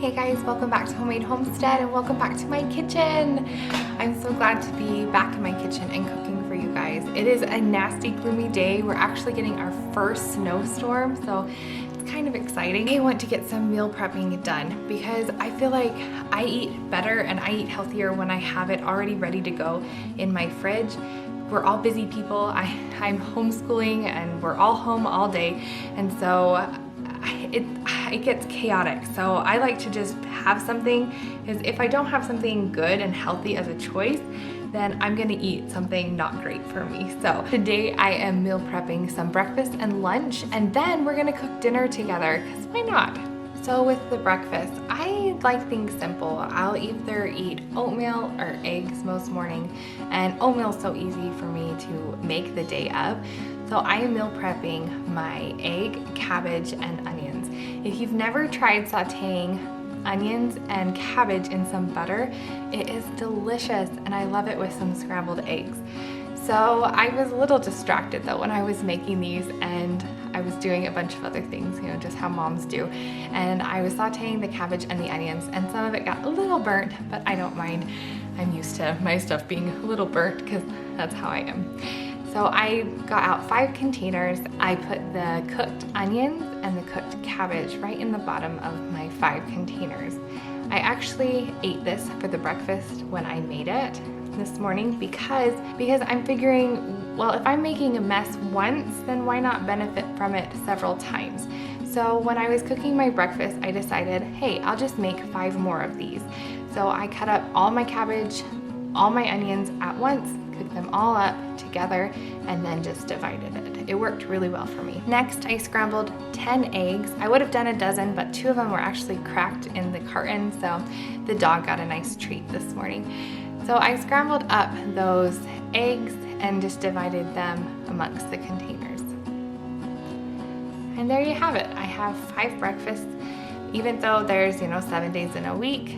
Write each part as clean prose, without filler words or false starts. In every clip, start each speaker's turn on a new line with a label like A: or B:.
A: Hey guys, welcome back to Homemade Homestead and welcome back to my kitchen. I'm so glad to be back in my kitchen and cooking for you guys. It is a nasty, gloomy day. We're actually getting our first snowstorm, so it's kind of exciting. I want to get some meal prepping done because I feel like I eat better and I eat healthier when I have it already ready to go in my fridge. We're all busy people. I'm homeschooling and we're all home all day, and so it gets chaotic. So I like to just have something, because if I don't have something good and healthy as a choice, then I'm gonna eat something not great for me. So today I am meal prepping some breakfast and lunch, and then we're gonna cook dinner together, because why not? So with the breakfast, I like things simple. I'll either eat oatmeal or eggs most morning, and oatmeal is so easy for me to make the day of. So I am meal prepping my egg, cabbage, and onions. If you've never tried sauteing onions and cabbage in some butter, it is delicious, and I love it with some scrambled eggs. So I was a little distracted though when I was making these, and I was doing a bunch of other things, you know, just how moms do. And I was sauteing the cabbage and the onions, and some of it got a little burnt, but I don't mind. I'm used to my stuff being a little burnt because that's how I am. So I got out 5 containers. I put the cooked onions and the cooked cabbage right in the bottom of my 5 containers. I actually ate this for the breakfast when I made it this morning because I'm figuring, well, if I'm making a mess once, then why not benefit from it several times? So when I was cooking my breakfast, I decided, hey, I'll just make 5 more of these. So I cut up all my cabbage, all my onions at once, cooked them all up together, and then just divided it. It worked really well for me. Next, I scrambled 10 eggs. I would have done a dozen, but 2 of them were actually cracked in the carton, so the dog got a nice treat this morning. So I scrambled up those eggs and just divided them amongst the containers. And there you have it. I have 5 breakfasts. Even though there's, 7 days in a week,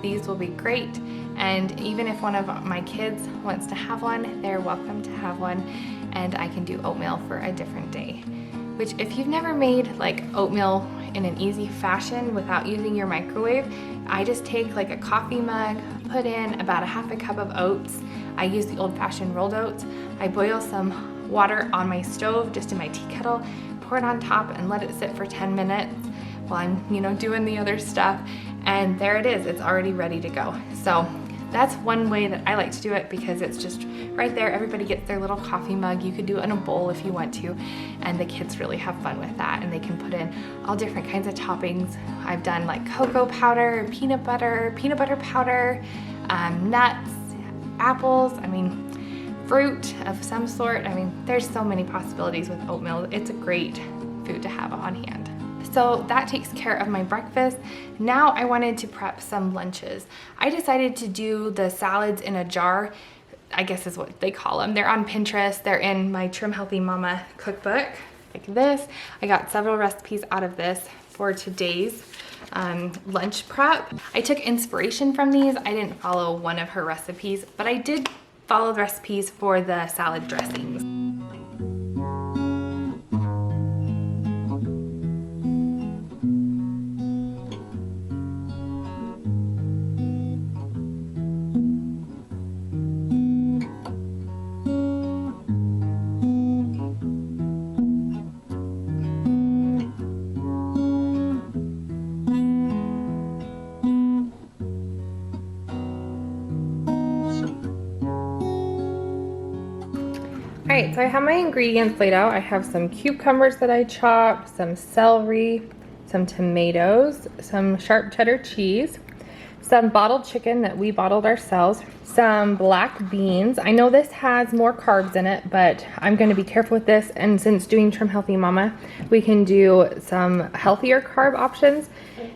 A: these will be great. And even if one of my kids wants to have one, they're welcome to have one, and I can do oatmeal for a different day. Which, if you've never made like oatmeal in an easy fashion without using your microwave, I just take like a coffee mug, put in about a half a cup of oats. I use the old-fashioned rolled oats. I boil some water on my stove, just in my tea kettle, pour it on top and let it sit for 10 minutes while I'm, doing the other stuff. And there it is, it's already ready to go. So that's one way that I like to do it, because it's just right there. Everybody gets their little coffee mug. You could do it in a bowl if you want to, and the kids really have fun with that, and they can put in all different kinds of toppings. I've done like cocoa powder, peanut butter powder, nuts, apples, fruit of some sort. There's so many possibilities with oatmeal. It's a great food to have on hand. So that takes care of my breakfast. Now I wanted to prep some lunches. I decided to do the salads in a jar, I guess is what they call them. They're on Pinterest. They're in my Trim Healthy Mama cookbook, like this. I got several recipes out of this for today's lunch prep. I took inspiration from these. I didn't follow one of her recipes, but I did follow the recipes for the salad dressings. All right, so I have my ingredients laid out. I have some cucumbers that I chopped, some celery, some tomatoes, some sharp cheddar cheese, some bottled chicken that we bottled ourselves, some black beans. I know this has more carbs in it, but I'm going to be careful with this. And since doing Trim Healthy Mama, we can do some healthier carb options.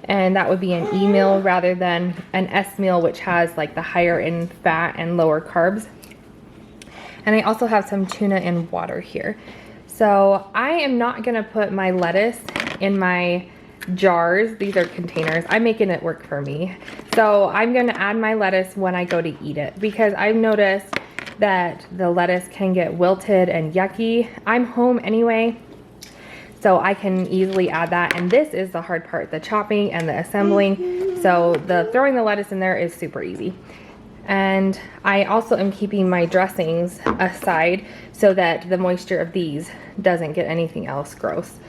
A: And that would be an E meal rather than an S meal, which has like the higher in fat and lower carbs. And I also have some tuna in water here. So I am not gonna put my lettuce in my jars. These are containers. I'm making it work for me. So I'm gonna add my lettuce when I go to eat it, because I've noticed that the lettuce can get wilted and yucky. I'm home anyway, So I can easily add that, and this is the hard part, the chopping and the assembling. So the throwing the lettuce in there is super easy. And I also am keeping my dressings aside so that the moisture of these doesn't get anything else gross.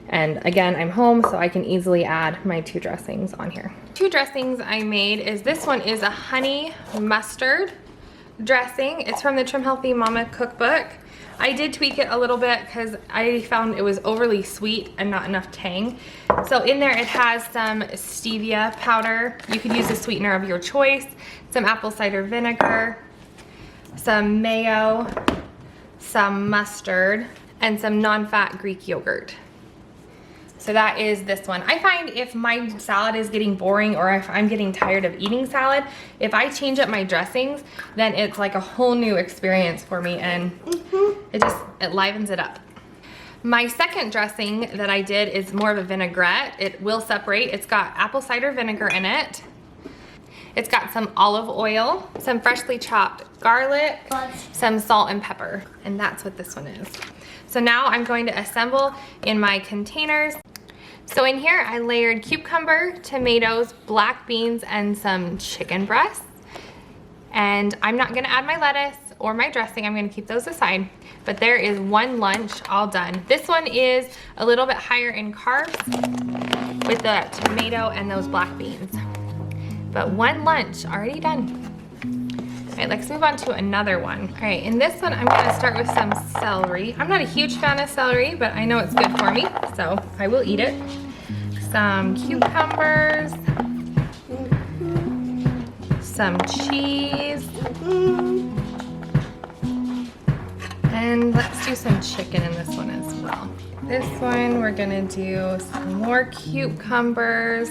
A: And again, I'm home, so I can easily add my 2 dressings on here. 2 dressings I made is, this one is a honey mustard dressing. It's from the Trim Healthy Mama cookbook. I did tweak it a little bit because I found it was overly sweet and not enough tang. So in there it has some stevia powder. You could use a sweetener of your choice, some apple cider vinegar, some mayo, some mustard, and some non-fat Greek yogurt. So that is this one. I find if my salad is getting boring or if I'm getting tired of eating salad, if I change up my dressings, then it's like a whole new experience for me, and it livens it up. My second dressing that I did is more of a vinaigrette. It will separate. It's got apple cider vinegar in it. It's got some olive oil, some freshly chopped garlic, some salt and pepper, and that's what this one is. So now I'm going to assemble in my containers. So in here I layered cucumber, tomatoes, black beans, and some chicken breasts. And I'm not gonna add my lettuce or my dressing, I'm gonna keep those aside. But there is 1 lunch all done. This one is a little bit higher in carbs with the tomato and those black beans. But 1 lunch already done. All right, let's move on to another one. All right, in this one, I'm gonna start with some celery. I'm not a huge fan of celery, but I know it's good for me, so I will eat it. Some cucumbers, some cheese, and let's do some chicken in this one as well. This one, we're gonna do some more cucumbers,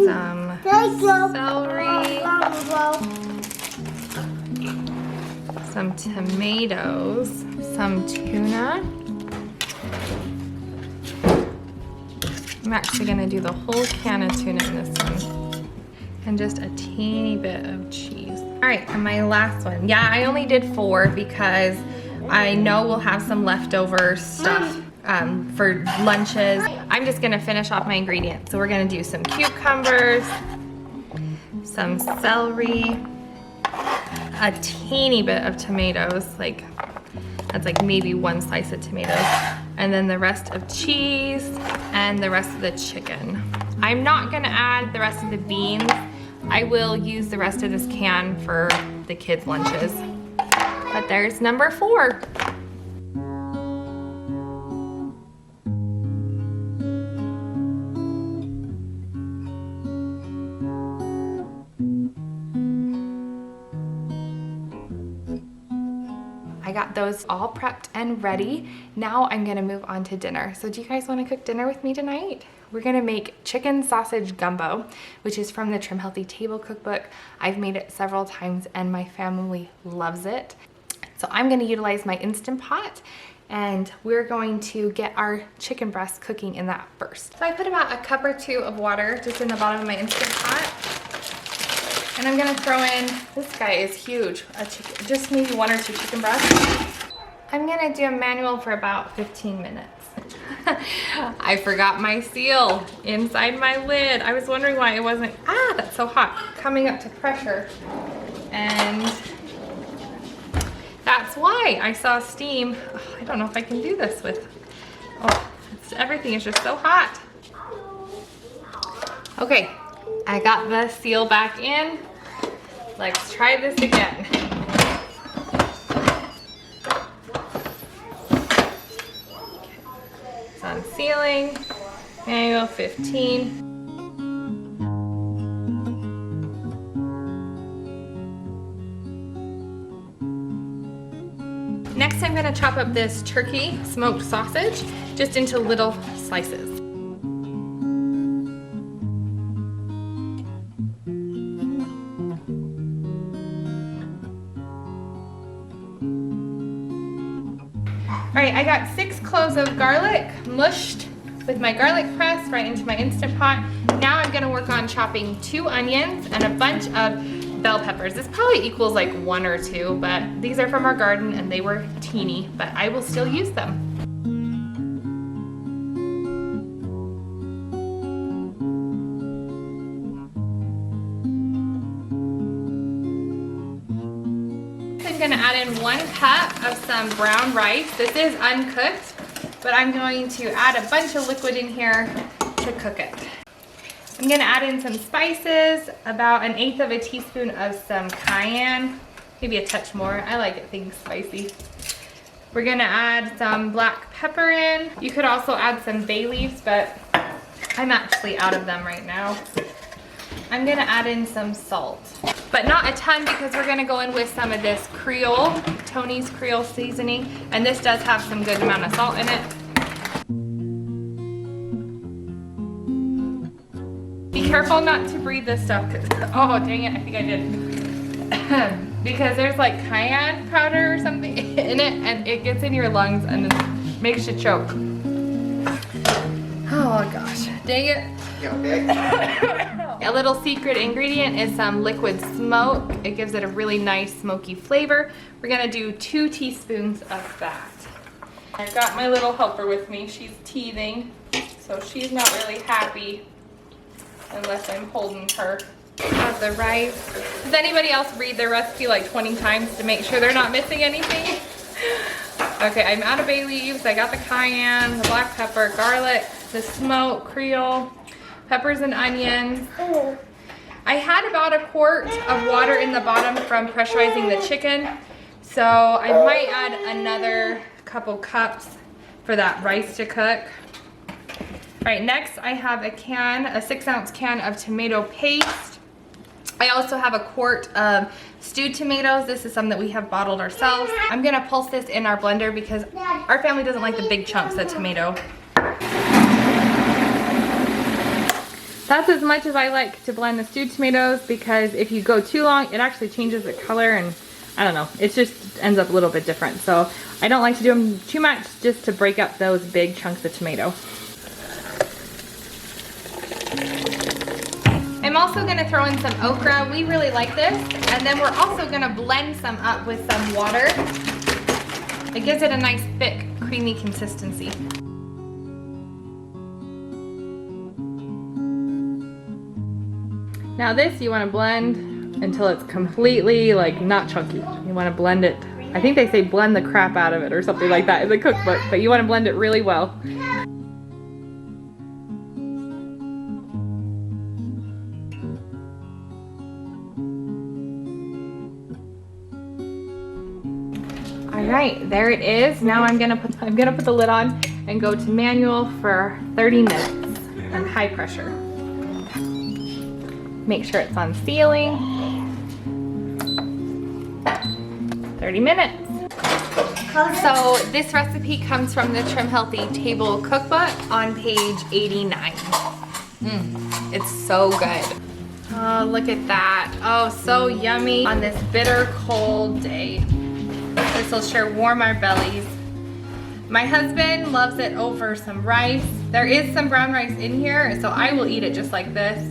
A: some celery, some tomatoes, some tuna. I'm actually gonna do the whole can of tuna in this one. And just a teeny bit of cheese. All right, and my last one. Yeah, I only did 4 because I know we'll have some leftover stuff for lunches. I'm just gonna finish off my ingredients. So we're gonna do some cucumbers, some celery, a teeny bit of tomatoes, like that's like maybe 1 slice of tomatoes, and then the rest of cheese and the rest of the chicken. I'm not gonna add the rest of the beans. I will use the rest of this can for the kids' lunches. But there's number 4. I got those all prepped and ready. Now I'm gonna move on to dinner. So do you guys wanna cook dinner with me tonight? We're gonna make chicken sausage gumbo, which is from the Trim Healthy Table Cookbook. I've made it several times and my family loves it. So I'm gonna utilize my Instant Pot, and we're going to get our chicken breast cooking in that first. So I put about a cup or 2 of water just in the bottom of my Instant Pot. And I'm gonna throw in, this guy is huge, just maybe 1 or 2 chicken breasts. I'm gonna do a manual for about 15 minutes. I forgot my seal inside my lid. I was wondering why it wasn't, that's so hot, coming up to pressure. And that's why I saw steam. Oh, I don't know if I can do this with, everything is just so hot. Okay, I got the seal back in. Let's try this again. It's unsealing, manual 15. Next, I'm gonna chop up this turkey smoked sausage just into little slices. All right, I got 6 cloves of garlic mushed with my garlic press right into my Instant Pot. Now I'm gonna work on chopping 2 onions and a bunch of bell peppers. This probably equals like 1 or 2, but these are from our garden and they were teeny, but I will still use them. gonna add in 1 cup of some brown rice. This is uncooked, but I'm going to add a bunch of liquid in here to cook it. I'm gonna add in some spices, about 1/8 of a teaspoon of some cayenne, maybe a touch more. I like things spicy. We're gonna add some black pepper in. You could also add some bay leaves, but I'm actually out of them right now. I'm gonna add in some salt, but not a ton because we're gonna go in with some of this Creole, Tony's Creole seasoning, and this does have some good amount of salt in it. Be careful not to breathe this stuff, oh dang it, I think I did. Because there's like cayenne powder or something in it, and it gets in your lungs and it makes you choke. Oh gosh, dang it. A little secret ingredient is some liquid smoke. It gives it a really nice smoky flavor. We're gonna do 2 teaspoons of that. I've got my little helper with me. She's teething, so she's not really happy unless I'm holding her. Have the rice. Does anybody else read their recipe like 20 times to make sure they're not missing anything? Okay, I'm out of bay leaves. I got the cayenne, the black pepper, garlic, the smoke, Creole, peppers and onions. I had about 1 quart of water in the bottom from pressurizing the chicken, so I might add another couple cups for that rice to cook. All right, next I have a 6-ounce can of tomato paste. I also have 1 quart of stewed tomatoes. This is some that we have bottled ourselves. I'm gonna pulse this in our blender because our family doesn't like the big chunks of tomato. That's as much as I like to blend the stewed tomatoes, because if you go too long, it actually changes the color, and I don't know, it just ends up a little bit different. So I don't like to do them too much, just to break up those big chunks of tomato. I'm also gonna throw in some okra. We really like this. And then we're also gonna blend some up with some water. It gives it a nice thick, creamy consistency. Now this you want to blend until it's completely like not chunky. You want to blend it. I think they say blend the crap out of it or something like that in the cookbook, but you want to blend it really well. All right, there it is. Now I'm gonna put the lid on and go to manual for 30 minutes on high pressure. Make sure it's on sealing. 30 minutes. So this recipe comes from the Trim Healthy Table Cookbook on page 89. It's so good. Oh, look at that. Oh, so yummy on this bitter cold day. This will sure warm our bellies. My husband loves it over some rice. There is some brown rice in here, so I will eat it just like this.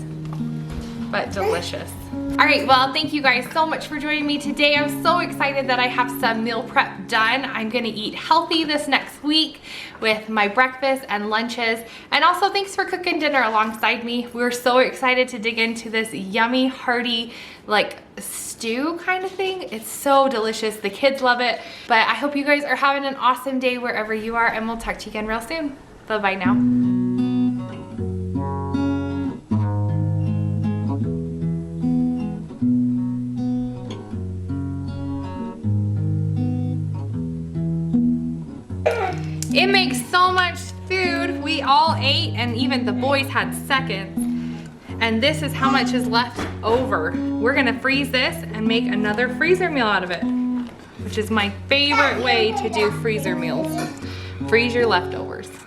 A: But delicious. All right, well, thank you guys so much for joining me today. I'm so excited that I have some meal prep done. I'm gonna eat healthy this next week with my breakfast and lunches. And also thanks for cooking dinner alongside me. We're so excited to dig into this yummy, hearty, like stew kind of thing. It's so delicious. The kids love it. But I hope you guys are having an awesome day wherever you are, and we'll talk to you again real soon. Bye-bye now. It makes so much food. We all ate, and even the boys had seconds. And this is how much is left over. We're gonna freeze this and make another freezer meal out of it, which is my favorite way to do freezer meals. Freeze your leftovers.